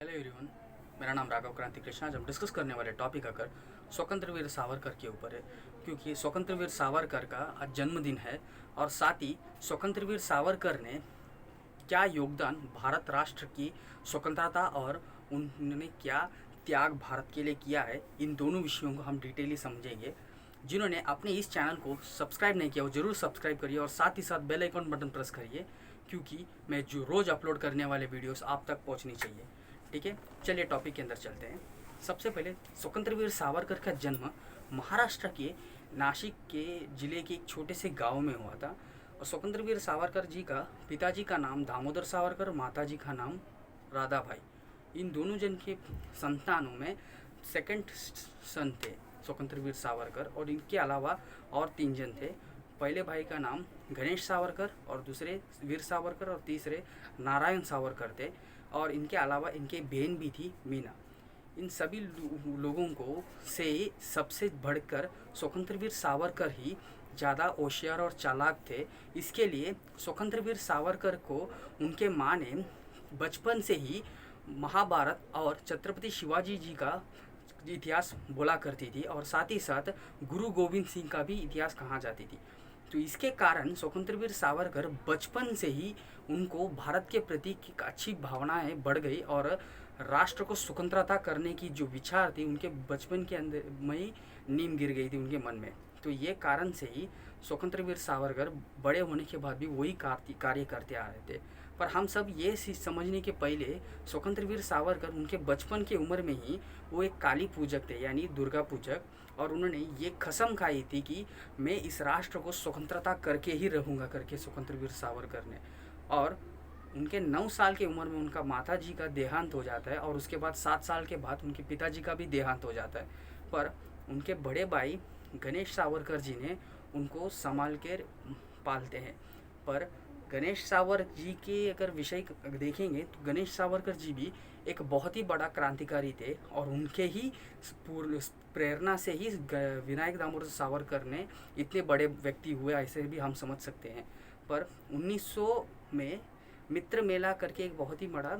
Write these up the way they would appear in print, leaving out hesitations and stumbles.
Hello everyone, मेरा नाम राघव क्रांति कृष्णा। आज हम डिस्कस करने वाले टॉपिक अगर स्वतंत्र वीर सावरकर के ऊपर है, क्योंकि स्वतंत्र वीर सावरकर का आज जन्मदिन है और साथ ही स्वतंत्र वीर सावरकर ने क्या योगदान भारत राष्ट्र की स्वतंत्रता और उन्होंने क्या त्याग भारत के लिए किया है, इन दोनों विषयों को हम डिटेली समझेंगे। जिन्होंने अपने इस चैनल को सब्सक्राइब नहीं किया वो ज़रूर सब्सक्राइब करिए और साथ ही साथ बेल आइकन बटन प्रेस करिए, क्योंकि मैं जो रोज़ अपलोड करने वाले वीडियोस आप तक पहुंचनी चाहिए। ठीक है, चलिए टॉपिक के अंदर चलते हैं। सबसे पहले स्वतंत्र वीर सावरकर का जन्म महाराष्ट्र के नासिक के ज़िले के एक छोटे से गांव में हुआ था। और स्वतंत्र वीर सावरकर जी का पिताजी का नाम दामोदर सावरकर, माताजी का नाम राधाबाई। इन दोनों जन के संतानों में सेकंड सन थे स्वतंत्र वीर सावरकर, और इनके अलावा और 3 जन थे। पहले भाई का नाम गणेश सावरकर और दूसरे वीर सावरकर और तीसरे नारायण सावरकर थे। और इनके अलावा इनके बहन भी थी मीना। इन सभी लोगों को से सबसे बढ़कर स्वतंत्र वीर सावरकर ही ज़्यादा होशियार और चालाक थे। इसके लिए स्वतंत्र वीर सावरकर को उनके माँ ने बचपन से ही महाभारत और छत्रपति शिवाजी जी का इतिहास बोला करती थी, और साथ ही साथ गुरु गोविंद सिंह का भी इतिहास कहा जाती थी। तो इसके कारण स्वतंत्र वीर सावरकर बचपन से ही उनको भारत के प्रति एक अच्छी भावनाएं बढ़ गई, और राष्ट्र को स्वतंत्रता करने की जो विचार थी उनके बचपन के अंदर में ही नींव गिर गई थी उनके मन में। तो ये कारण से ही स्वतंत्र वीर सावरकर बड़े होने के बाद भी वही कार्य करते आ रहे थे। पर हम सब ये समझने के पहले स्वतंत्र वीर सावरकर उनके बचपन की उम्र में ही वो एक काली पूजक थे, यानी दुर्गा पूजक। और उन्होंने ये कसम खाई थी कि मैं इस राष्ट्र को स्वतंत्रता करके ही रहूँगा करके, स्वतंत्र वीर सावरकर ने। और उनके 9 साल की उम्र में उनका माता जी का देहांत हो जाता है, और उसके बाद 7 साल के बाद उनके पिताजी का भी देहांत हो जाता है। पर उनके बड़े भाई गणेश सावरकर जी ने उनको संभाल कर पालते हैं। पर गणेश सावरकर जी के अगर विषय देखेंगे तो गणेश सावरकर जी भी एक बहुत ही बड़ा क्रांतिकारी थे, और उनके ही प्रेरणा से ही विनायक दामोदर सावरकर ने इतने बड़े व्यक्ति हुए, ऐसे भी हम समझ सकते हैं। पर 1900 में मित्र मेला करके एक बहुत ही बड़ा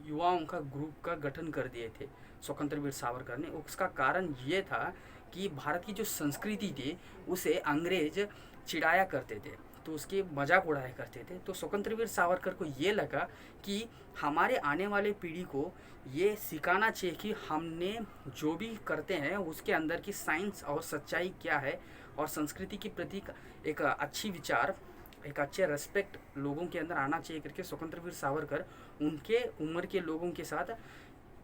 युवाओं का ग्रुप का गठन कर दिए थे स्वतंत्र वीर सावरकर ने। उसका कारण ये था कि भारत की जो संस्कृति थी उसे अंग्रेज चिढ़ाया करते थे, तो उसके मजाक उड़ाया करते थे। तो स्वतंत्र वीर सावरकर को ये लगा कि हमारे आने वाले पीढ़ी को ये सिखाना चाहिए कि हमने जो भी करते हैं उसके अंदर की साइंस और सच्चाई क्या है, और संस्कृति के प्रति एक अच्छी विचार, एक अच्छे रेस्पेक्ट लोगों के अंदर आना चाहिए करके स्वतंत्र वीर सावरकर उनके उम्र के लोगों के साथ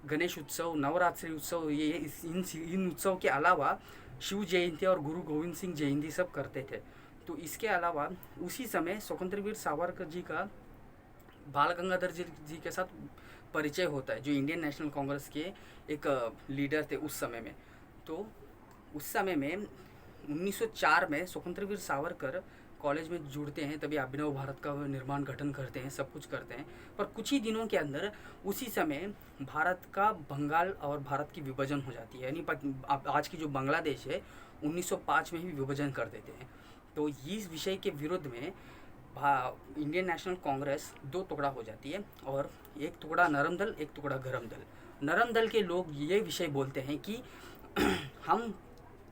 गणेश उत्सव, नवरात्रि उत्सव, ये इन उत्सव के अलावा शिव जयंती और गुरु गोविंद सिंह जयंती सब करते थे। तो इसके अलावा उसी समय स्वतंत्र वीर सावरकर जी का बाल गंगाधर जी के साथ परिचय होता है, जो इंडियन नेशनल कांग्रेस के एक लीडर थे उस समय में। तो उस समय में 1904 में स्वतंत्र वीर सावरकर कॉलेज में जुड़ते हैं, तभी अभिनव भारत का निर्माण गठन करते हैं, सब कुछ करते हैं। पर कुछ ही दिनों के अंदर उसी समय भारत का बंगाल और भारत की विभाजन हो जाती है, यानी आज की जो बांग्लादेश है 1905 में ही विभाजन कर देते हैं। तो इस विषय के विरुद्ध में इंडियन नेशनल कांग्रेस 2 टुकड़ा हो जाती है, और एक टुकड़ा नरम दल, एक टुकड़ा गरम दल। नरम दल के लोग ये विषय बोलते हैं कि हम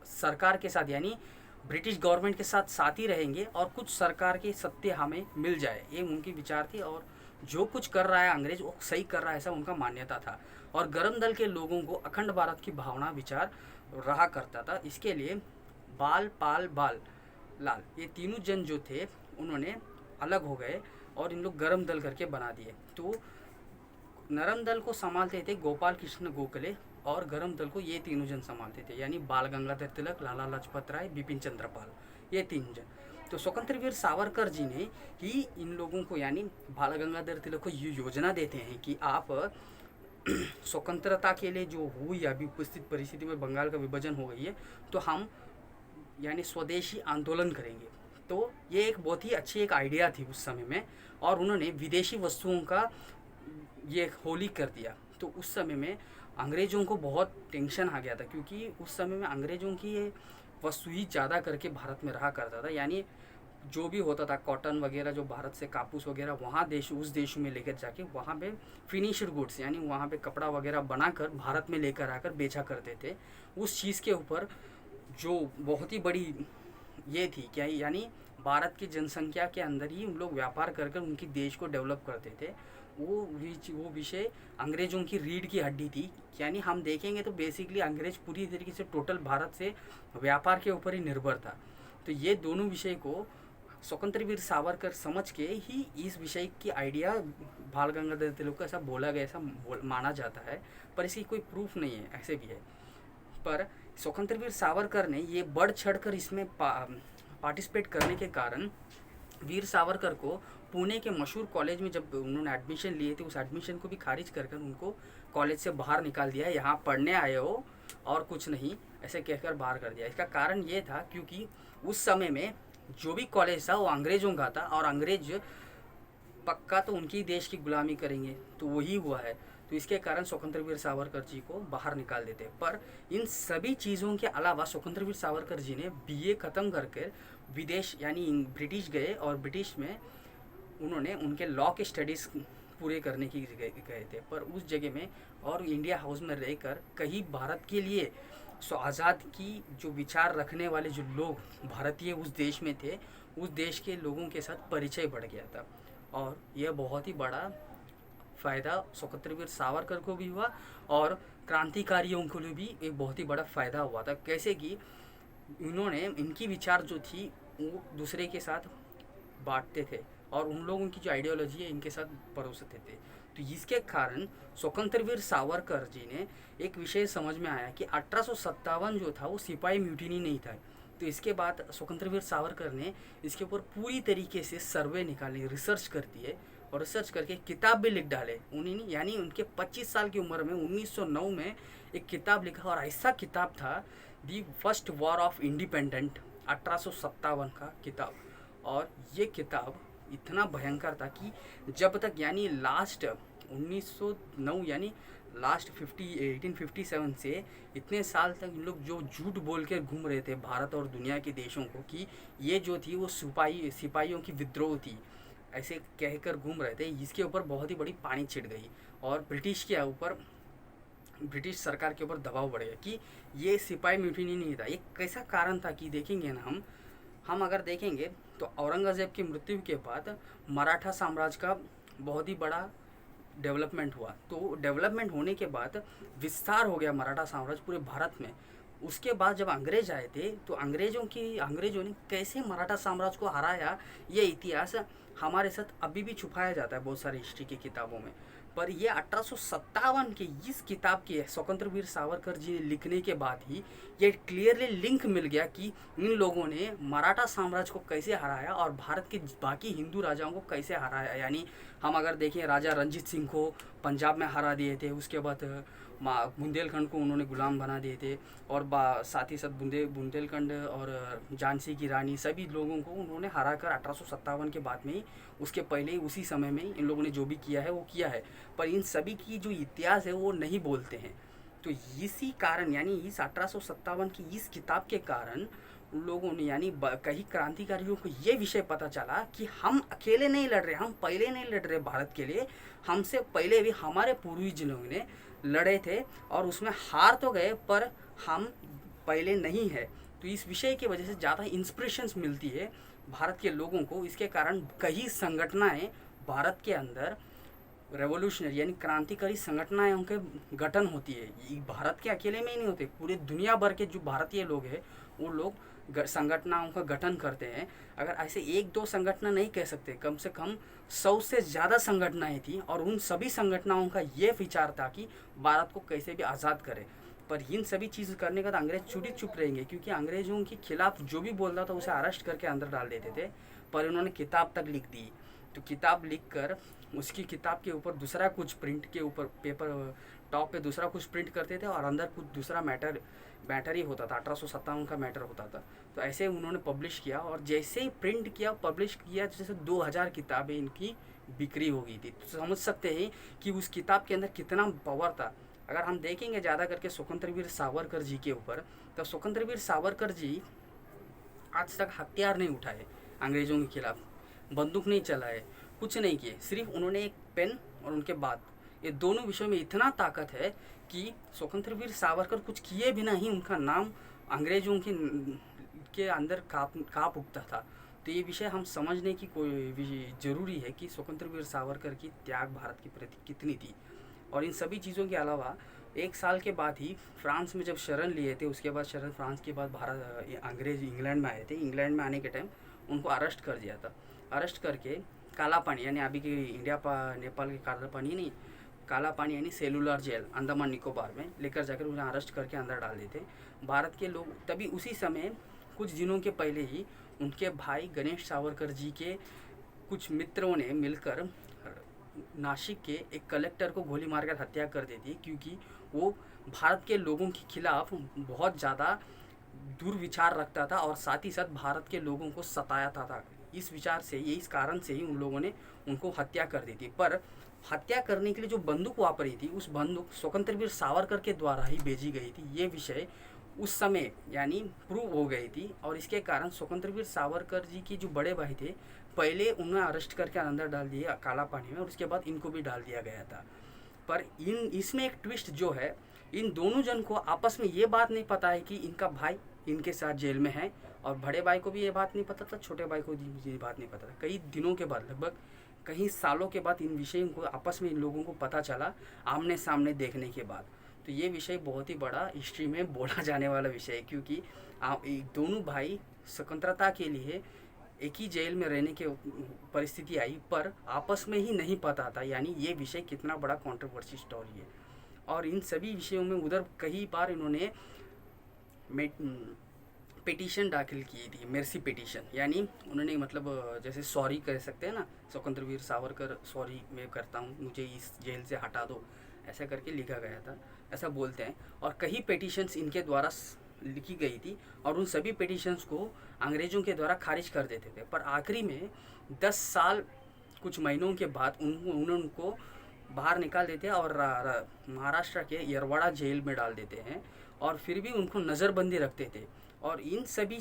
सरकार के साथ, यानी ब्रिटिश गवर्नमेंट के साथ ही रहेंगे, और कुछ सरकार के सत्य हमें मिल जाए, ये उनकी विचार थी। और जो कुछ कर रहा है अंग्रेज वो सही कर रहा है, ऐसा उनका मान्यता था। और गरम दल के लोगों को अखंड भारत की भावना विचार रहा करता था। इसके लिए बाल, पाल, बाल, लाल, ये तीनों जन जो थे उन्होंने अलग हो गए और इन लोग गरम दल करके बना दिए। तो नरम दल को संभालते थे गोपाल कृष्ण गोखले, और गरम दल को ये तीनों जन संभालते थे, यानी बाल गंगाधर तिलक, लाला लाजपत राय, बिपिन चंद्र पाल, ये 3 जन। तो स्वतंत्र वीर सावरकर जी ने ही इन लोगों को, यानी बाल गंगाधर तिलक को ये योजना देते हैं कि आप स्वतंत्रता के लिए जो हुई अभी उपस्थित परिस्थिति में बंगाल का विभाजन हो गई है, तो हम यानी स्वदेशी आंदोलन करेंगे। तो ये एक बहुत ही अच्छी एक आइडिया थी उस समय में, और उन्होंने विदेशी वस्तुओं का ये होली कर दिया। तो उस समय में अंग्रेज़ों को बहुत टेंशन आ गया था, क्योंकि उस समय में अंग्रेज़ों की ये वस्तु ही ज़्यादा करके भारत में रहा करता था, यानी जो भी होता था कॉटन वगैरह, जो भारत से कापूस वगैरह वहाँ देश उस देश में लेकर जाके वहाँ पे फिनिश्ड गुड्स यानी वहाँ पे कपड़ा वगैरह बनाकर भारत में लेकर आकर बेचा करते थे। उस चीज़ के ऊपर जो बहुत ही बड़ी ये थी क्या, यानी भारत की जनसंख्या के अंदर ही उन लोग व्यापार कर कर उनकी देश को डेवलप करते थे। वो विषय अंग्रेज़ों की रीढ़ की हड्डी थी। यानी हम देखेंगे तो बेसिकली अंग्रेज पूरी तरीके से टोटल भारत से व्यापार के ऊपर ही निर्भर था। तो ये दोनों विषय को स्वतंत्र वीर सावरकर समझ के ही इस विषय की आइडिया बाल गंगाधर तिलक को ऐसा बोला गया, ऐसा माना जाता है, पर इसकी कोई प्रूफ नहीं है, ऐसे भी है। पर स्वतंत्र वीर सावरकर ने ये बढ़ चढ़ कर इसमें पार्टिसिपेट करने के कारण वीर सावरकर को पुणे के मशहूर कॉलेज में जब उन्होंने एडमिशन लिए थे, उस एडमिशन को भी खारिज कर उनको कॉलेज से बाहर निकाल दिया। यहाँ पढ़ने आए हो और कुछ नहीं, ऐसे कहकर बाहर कर दिया। इसका कारण ये था क्योंकि उस समय में जो भी कॉलेज था वो अंग्रेज़ों का था, और अंग्रेज पक्का तो उनकी देश की गुलामी करेंगे, तो वही हुआ है। तो इसके कारण स्वतंत्र वीर सावरकर जी को बाहर निकाल देते। पर इन सभी चीज़ों के अलावा स्वतंत्र वीर सावरकर जी ने बीए ख़त्म करके विदेश यानी ब्रिटिश गए, और ब्रिटिश में उन्होंने उनके लॉ के स्टडीज़ पूरे करने की गए थे। पर उस जगह में और इंडिया हाउस में रहकर कहीं भारत के लिए आज़ाद की जो विचार रखने वाले जो लोग भारतीय उस देश में थे, उस देश के लोगों के साथ परिचय बढ़ गया था। और यह बहुत ही बड़ा फ़ायदा स्वतंत्र वीर सावरकर को भी हुआ और क्रांतिकारियों को भी एक बहुत ही बड़ा फ़ायदा हुआ था। कैसे कि इन्होंने इनकी विचार जो थी वो दूसरे के साथ बांटते थे, और उन लोगों की जो आइडियोलॉजी है इनके साथ परोसते थे। तो इसके कारण स्वतंत्र वीर सावरकर जी ने एक विषय समझ में आया कि 1857 जो था वो सिपाही म्यूटिनी नहीं था। तो इसके बाद स्वतंत्र वीर सावरकर ने इसके ऊपर पूरी तरीके से सर्वे निकाली, रिसर्च कर दिए, और रिसर्च करके किताब भी लिख डाले। उन्हीं यानी उनके 25 साल की उम्र में 1909 में एक किताब लिखा, और ऐसा किताब था the first war of independent 1857 का किताब। और ये किताब इतना भयंकर था कि जब तक यानी लास्ट 1909 यानी लास्ट 1857 से इतने साल तक इन लोग जो झूठ बोल के घूम रहे थे भारत और दुनिया के देशों को कि ये जो थी वो सिपाहियों की विद्रोह थी, ऐसे कहकर घूम रहे थे, इसके ऊपर बहुत ही बड़ी पानी छिड़ गई। और ब्रिटिश सरकार के ऊपर दबाव बढ़ गया कि ये सिपाही म्यूटिनी नहीं था। एक कैसा कारण था कि देखेंगे ना हम अगर देखेंगे तो औरंगज़ेब की मृत्यु के बाद मराठा साम्राज्य का बहुत ही बड़ा डेवलपमेंट हुआ। तो डेवलपमेंट होने के बाद विस्तार हो गया मराठा साम्राज्य पूरे भारत में। उसके बाद जब अंग्रेज आए थे तो अंग्रेज़ों ने कैसे मराठा साम्राज्य को हराया, ये इतिहास हमारे साथ अभी भी छुपाया जाता है बहुत सारी हिस्ट्री की किताबों में। पर ये 1857 की इस किताब के स्वतंत्र वीर सावरकर जी ने लिखने के बाद ही ये क्लियरली लिंक मिल गया कि इन लोगों ने मराठा साम्राज्य को कैसे हराया और भारत के बाकी हिंदू राजाओं को कैसे हराया। यानी हम अगर देखें राजा रंजीत सिंह को पंजाब में हरा दिए थे, उसके बाद बुंदेलखंड को उन्होंने गुलाम बना दिए थे, और साथ ही साथ बुंदेलखंड और झांसी की रानी सभी लोगों को उन्होंने हरा कर 1857 के बाद में ही, उसके पहले ही उसी समय में ही इन लोगों ने जो भी किया है वो किया है। पर इन सभी की जो इतिहास है वो नहीं बोलते हैं। तो इसी कारण यानी इस 1857 की इस किताब के कारण उन लोगों ने यानी कई क्रांतिकारियों को ये विषय पता चला कि हम अकेले नहीं लड़ रहे, हम पहले नहीं लड़ रहे भारत के लिए, हमसे पहले भी हमारे पूर्वज लोगों ने लड़े थे और उसमें हार तो गए पर हम पहले नहीं है। तो इस विषय की वजह से ज़्यादा इंस्पिरेशंस मिलती है भारत के लोगों को। इसके कारण कई संगठनाएं भारत के अंदर रेवोल्यूशनरी यानी क्रांतिकारी संगठनाओं के गठन होती है। ये भारत के अकेले में ही नहीं होते, पूरे दुनिया भर के जो भारतीय लोग हैं वो लोग संगठनाओं का गठन करते हैं। अगर ऐसे एक दो संगठन नहीं कह सकते, कम से कम 100 से ज़्यादा संगठनाएं थी, और उन सभी संगठनाओं का ये विचार था कि भारत को कैसे भी आज़ाद करें। पर इन सभी चीज़ करने का तो अंग्रेज चुप रहेंगे, क्योंकि अंग्रेज़ों के खिलाफ जो भी बोलता था उसे अरेस्ट करके अंदर डाल देते थे। पर उन्होंने किताब तक लिख दी। तो किताब लिख कर उसकी किताब के ऊपर दूसरा कुछ प्रिंट के ऊपर पेपर टॉप पे दूसरा कुछ प्रिंट करते थे, और अंदर कुछ दूसरा मैटर ही होता था, 1857 का मैटर होता था। तो ऐसे उन्होंने पब्लिश किया, और जैसे ही प्रिंट किया पब्लिश किया, जैसे 2000 किताबें इनकी बिक्री हो गई थी। तो समझ सकते हैं कि उस किताब के अंदर कितना पावर था। अगर हम देखेंगे ज़्यादा करके स्वतंत्र वीर सावरकर जी के ऊपर, तो स्वतंत्र वीर सावरकर जी आज तक हथियार नहीं उठाए, अंग्रेज़ों के खिलाफ, बंदूक नहीं चलाए, कुछ नहीं किए, सिर्फ उन्होंने एक पेन और उनके बाद, ये दोनों विषयों में इतना ताकत है कि स्वतंत्र वीर सावरकर कुछ किए बिना ही उनका नाम अंग्रेज़ों के अंदर काँप उठता था। तो ये विषय हम समझने की कोई ज़रूरी है कि स्वतंत्र वीर सावरकर की त्याग भारत के प्रति कितनी थी। और इन सभी चीज़ों के अलावा 1 साल के बाद ही फ्रांस में जब शरण लिए थे, उसके बाद शरण फ्रांस के बाद अंग्रेज इंग्लैंड में आए थे। इंग्लैंड में आने के टाइम उनको अरेस्ट कर दिया था। अरेस्ट करके काला पानी यानी अभी के नेपाल के काला पानी नहीं, काला पानी यानी सेलुलर जेल अंडमान निकोबार में लेकर जाकर उन्हें अरेस्ट करके अंदर डाल देते भारत के लोग। तभी उसी समय कुछ दिनों के पहले ही उनके भाई गणेश सावरकर जी के कुछ मित्रों ने मिलकर नासिक के एक कलेक्टर को गोली मारकर हत्या कर देती, क्योंकि वो भारत के लोगों के खिलाफ बहुत ज़्यादा दुर्विचार रखता था और साथ ही साथ भारत के लोगों को सताया था। इस विचार से इस कारण से ही उन लोगों ने उनको हत्या कर दी थी। पर हत्या करने के लिए जो बंदूक वापरी थी, उस बंदूक स्वतंत्र वीर सावरकर के द्वारा ही भेजी गई थी। ये विषय उस समय यानी प्रूव हो गई थी और इसके कारण स्वतंत्र वीर सावरकर जी की जो बड़े भाई थे, पहले उन्हें अरेस्ट करके अंदर डाल दिया काला पानी में और उसके बाद इनको भी डाल दिया गया था। पर इसमें एक ट्विस्ट जो है, इन दोनों जन को आपस में ये बात नहीं पता है कि इनका भाई इनके साथ जेल में है, और बड़े भाई को भी ये बात नहीं पता था, छोटे भाई को भी ये बात नहीं पता था। कई दिनों के बाद, लगभग कई सालों के बाद इन विषयों को आपस में इन लोगों को पता चला आमने सामने देखने के बाद। तो ये विषय बहुत ही बड़ा हिस्ट्री में बोला जाने वाला विषय है, क्योंकि दोनों भाई स्वतंत्रता के लिए एक ही जेल में रहने की परिस्थिति आई, पर आपस में ही नहीं पता था। यानी ये विषय कितना बड़ा कंट्रोवर्सी स्टोरी है। और इन सभी विषयों में उधर कई बार इन्होंने पिटीशन दाखिल की थी, मेर्सी पिटीशन, यानी उन्होंने मतलब जैसे सॉरी कह सकते हैं ना, स्वतंत्र वीर सावरकर सॉरी मैं करता हूँ, मुझे इस जेल से हटा दो, ऐसा करके लिखा गया था, ऐसा बोलते हैं। और कई पिटीशंस इनके द्वारा लिखी गई थी और उन सभी पिटीशंस को अंग्रेज़ों के द्वारा खारिज कर देते थे। पर आखिरी में 10 साल कुछ महीनों के बाद उनको बाहर निकाल देते हैं और महाराष्ट्र के यरवाड़ा जेल में डाल देते हैं, और फिर भी उनको नज़रबंदी रखते थे। और इन सभी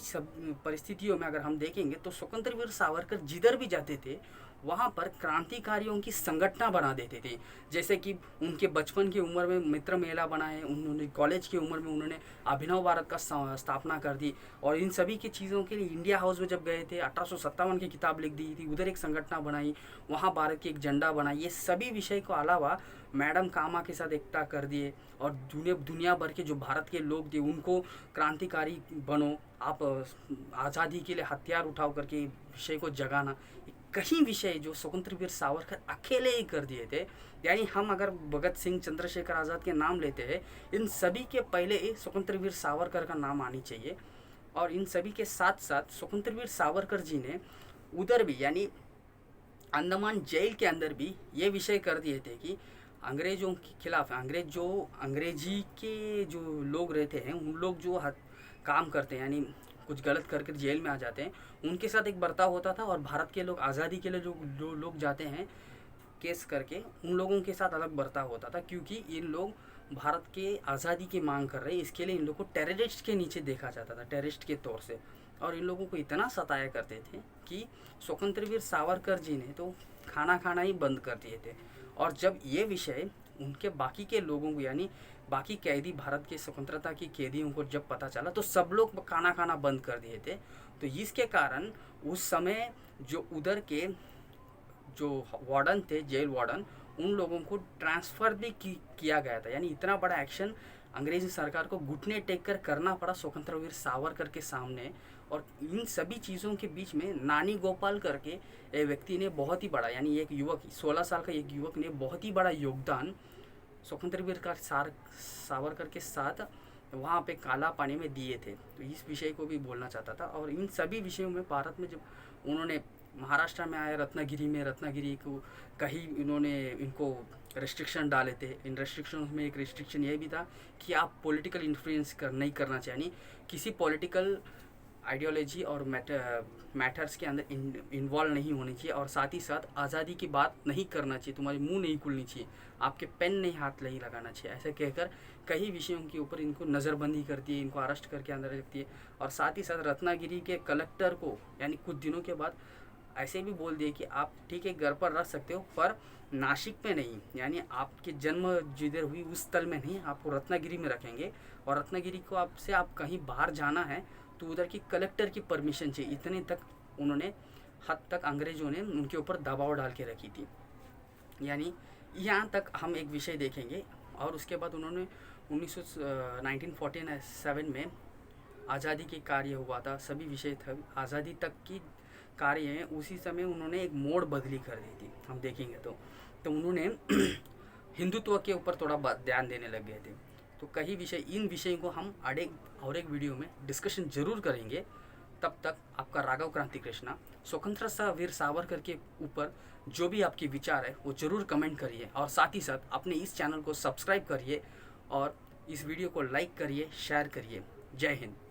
परिस्थितियों में अगर हम देखेंगे तो स्वतंत्र वीर सावरकर जिधर भी जाते थे वहाँ पर क्रांतिकारियों की संगठना बना देते थे। जैसे कि उनके बचपन की उम्र में मित्र मेला बनाए, उन्होंने कॉलेज की उम्र में उन्होंने अभिनव भारत का स्थापना कर दी। और इन सभी की चीज़ों के लिए इंडिया हाउस में जब गए थे 1857 की किताब लिख दी थी, उधर एक संगठना बनाई, वहाँ भारत की एक झंडा बनाई। ये सभी विषय को अलावा मैडम कामा के साथ एकता कर दिए और दुनिया भर के जो भारत के लोग थे उनको क्रांतिकारी बनो, आप आज़ादी के लिए हथियार उठाओ करके विषय को जगाना। कई विषय जो स्वतंत्र वीर सावरकर अकेले ही कर दिए थे। यानी हम अगर भगत सिंह, चंद्रशेखर आज़ाद के नाम लेते हैं, इन सभी के पहले स्वतंत्र वीर सावरकर का नाम आनी चाहिए। और इन सभी के साथ साथ स्वतंत्र वीर सावरकर जी ने उधर भी यानी अंडमान जेल के अंदर भी ये विषय कर दिए थे कि अंग्रेज़ों के खिलाफ अंग्रेजी के जो लोग रहते हैं, उन लोग जो काम करते हैं यानी कुछ गलत करके जेल में आ जाते हैं, उनके साथ एक बर्ताव होता था। और भारत के लोग आज़ादी के लिए जो लोग जाते हैं केस करके, उन लोगों के साथ अलग बर्ताव होता था, क्योंकि इन लोग भारत के आज़ादी की मांग कर रहे हैं, इसके लिए इन लोगों को टेररिस्ट के नीचे देखा जाता था, टेररिस्ट के तौर से। और इन लोगों को इतना सताया करते थे कि स्वतंत्र वीर सावरकर जी ने तो खाना खाना ही बंद कर दिए थे। और जब ये विषय उनके बाकी के लोगों को यानी बाकी कैदी, भारत के स्वतंत्रता की कैदियों को जब पता चला तो सब लोग खाना खाना बंद कर दिए थे। तो इसके कारण उस समय जो उधर के जो वार्डन थे, जेल वार्डन, उन लोगों को ट्रांसफ़र भी किया गया था। यानी इतना बड़ा एक्शन अंग्रेज़ी सरकार को घुटने टेक कर करना पड़ा स्वतंत्र वीर सावरकर के सामने। और इन सभी चीज़ों के बीच में नानी गोपाल करके एक व्यक्ति ने बहुत ही बड़ा, यानी एक युवक, 16 साल का एक युवक ने बहुत ही बड़ा योगदान स्वतंत्र वीर का सावरकर के साथ वहाँ पे काला पानी में दिए थे। तो इस विषय को भी बोलना चाहता था। और इन सभी विषयों में भारत में जब उन्होंने महाराष्ट्र में आए, रत्नागिरी को कहीं इन्होंने इनको रेस्ट्रिक्शन डाले थे। इन रेस्ट्रिक्शन में एक रेस्ट्रिक्शन ये भी था कि आप पॉलिटिकल इन्फ्लुएंस नहीं करना चाहिए, किसी पॉलिटिकल आइडियोलॉजी और मैटर्स के अंदर इन्वॉल्व नहीं होनी चाहिए, और साथ ही साथ आज़ादी की बात नहीं करना चाहिए, तुम्हारी मुंह नहीं खुलनी चाहिए, आपके पेन नहीं हाथ नहीं लगाना चाहिए, ऐसे कहकर कई विषयों के ऊपर इनको नज़रबंदी करती है, इनको अरेस्ट करके अंदर रखती है। और साथ ही साथ रत्नागिरी के कलेक्टर को यानी कुछ दिनों के बाद ऐसे भी बोल दिए कि आप ठीक है घर पर रह सकते हो, पर नासिक में नहीं, यानी आपकी जन्म जिधर हुई उस स्थल में नहीं, आपको रत्नागिरी में रखेंगे। और रत्नागिरी को आपसे आप कहीं बाहर जाना है तो उधर की कलेक्टर की परमिशन चाहिए। इतने तक उन्होंने हद तक अंग्रेज़ों ने उनके ऊपर दबाव डाल के रखी थी। यानी यहाँ तक हम एक विषय देखेंगे। और उसके बाद उन्होंने 1947 में आज़ादी के कार्य हुआ था, सभी विषय था आज़ादी तक की कार्य हैं। उसी समय उन्होंने एक मोड़ बदली कर दी थी, हम देखेंगे तो उन्होंने हिंदुत्व के ऊपर थोड़ा ध्यान देने लग गए थे। तो कई विषय, इन विषयों को हम और एक वीडियो में डिस्कशन जरूर करेंगे। तब तक आपका राघव क्रांति कृष्णा स्वतंत्रता वीर सावरकर के ऊपर जो भी आपके विचार है वो जरूर कमेंट करिए, और साथ ही साथ अपने इस चैनल को सब्सक्राइब करिए और इस वीडियो को लाइक करिए, शेयर करिए। जय हिंद।